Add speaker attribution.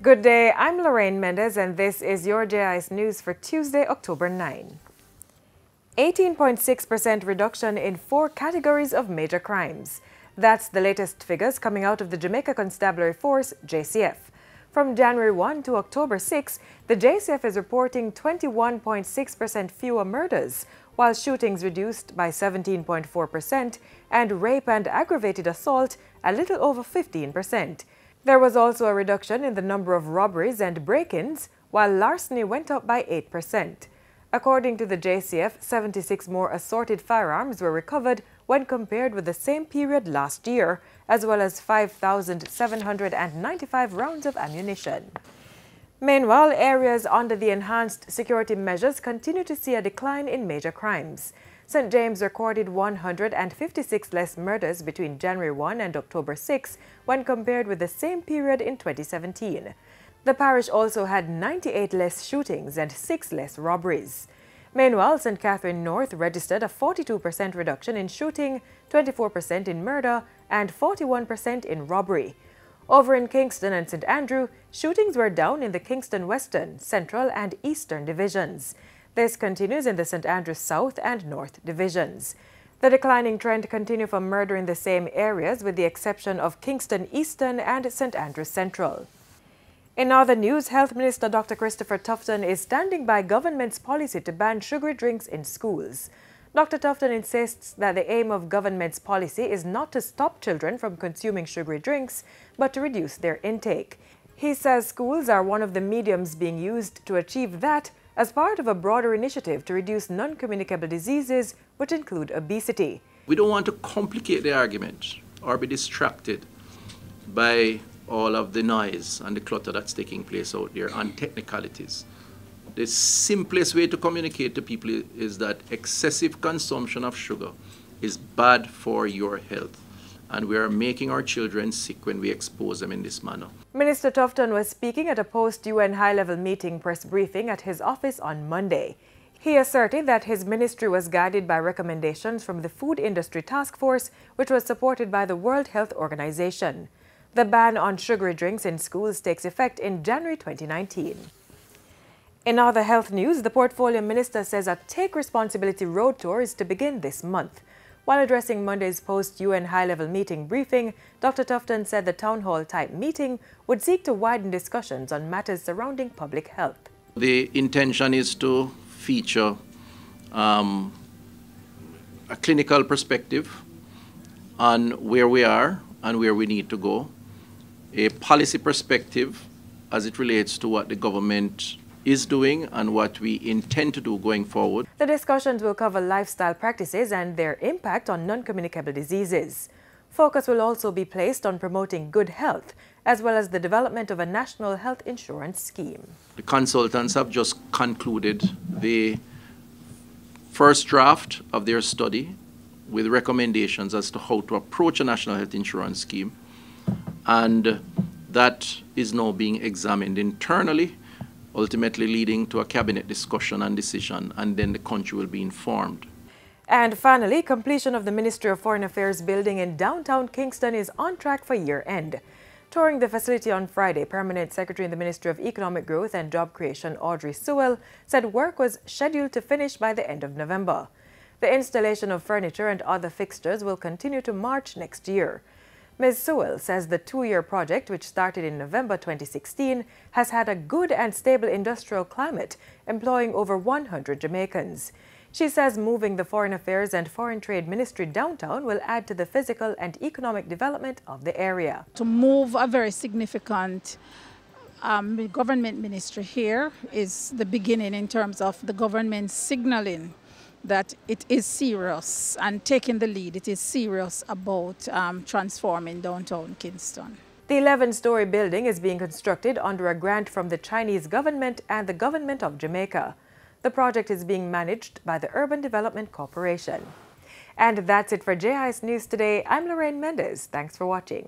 Speaker 1: Good day, I'm Lorraine Mendez and this is your JIS News for Tuesday, October 9. 18.6% reduction in 4 categories of major crimes. That's the latest figures coming out of the Jamaica Constabulary Force, JCF. From January 1 to October 6, the JCF is reporting 21.6% fewer murders, while shootings reduced by 17.4% and rape and aggravated assault a little over 15%. There was also a reduction in the number of robberies and break-ins, while larceny went up by 8%. According to the JCF, 76 more assorted firearms were recovered when compared with the same period last year, as well as 5,795 rounds of ammunition. Meanwhile, areas under the enhanced security measures continue to see a decline in major crimes. St. James recorded 156 less murders between January 1 and October 6 when compared with the same period in 2017. The parish also had 98 less shootings and 6 less robberies. Meanwhile, St. Catherine North registered a 42% reduction in shooting, 24% in murder, and 41% in robbery. Over in Kingston and St. Andrew, shootings were down in the Kingston Western, Central, and Eastern divisions. This continues in the St. Andrews South and North divisions. The declining trend continues for murder in the same areas with the exception of Kingston Eastern and St. Andrews Central. In other news, Health Minister Dr. Christopher Tufton is standing by government's policy to ban sugary drinks in schools. Dr. Tufton insists that the aim of government's policy is not to stop children from consuming sugary drinks, but to reduce their intake. He says schools are one of the mediums being used to achieve that as part of a broader initiative to reduce non-communicable diseases, which include obesity.
Speaker 2: We don't want to complicate the argument or be distracted by all of the noise and the clutter that's taking place out there and technicalities. The simplest way to communicate to people is that excessive consumption of sugar is bad for your health, and we are making our children sick when we expose them in this manner.
Speaker 1: Minister Tufton was speaking at a post-UN high-level meeting press briefing at his office on Monday. He asserted that his ministry was guided by recommendations from the Food Industry Task Force, which was supported by the World Health Organization. The ban on sugary drinks in schools takes effect in January 2019. In other health news, the Portfolio Minister says a Take Responsibility road tour is to begin this month. While addressing Monday's post-UN high-level meeting briefing, Dr. Tufton said the town hall-type meeting would seek to widen discussions on matters surrounding public health.
Speaker 2: The intention is to feature a clinical perspective on where we are and where we need to go, a policy perspective as it relates to what the government is doing and what we intend to do going forward.
Speaker 1: The discussions will cover lifestyle practices and their impact on non-communicable diseases. Focus will also be placed on promoting good health, as well as the development of a national health insurance scheme.
Speaker 2: The consultants have just concluded the first draft of their study with recommendations as to how to approach a national health insurance scheme, and that is now being examined internally, ultimately leading to a cabinet discussion and decision, and then the country will be informed.
Speaker 1: And finally, completion of the Ministry of Foreign Affairs building in downtown Kingston is on track for year-end. Touring the facility on Friday, Permanent Secretary in the Ministry of Economic Growth and Job Creation, Audrey Sewell, said work was scheduled to finish by the end of November. The installation of furniture and other fixtures will continue to March next year. Ms. Sewell says the 2-year project, which started in November 2016, has had a good and stable industrial climate, employing over 100 Jamaicans. She says moving the Foreign Affairs and Foreign Trade Ministry downtown will add to the physical and economic development of the area.
Speaker 3: To move a very significant government ministry here is the beginning in terms of the government signaling that it is serious and taking the lead. It is serious about transforming downtown Kingston.
Speaker 1: The 11-story building is being constructed under a grant from the Chinese government and the government of Jamaica. The project is being managed by the Urban Development Corporation. And that's it for JIS News today. I'm Lorraine Mendez. Thanks for watching.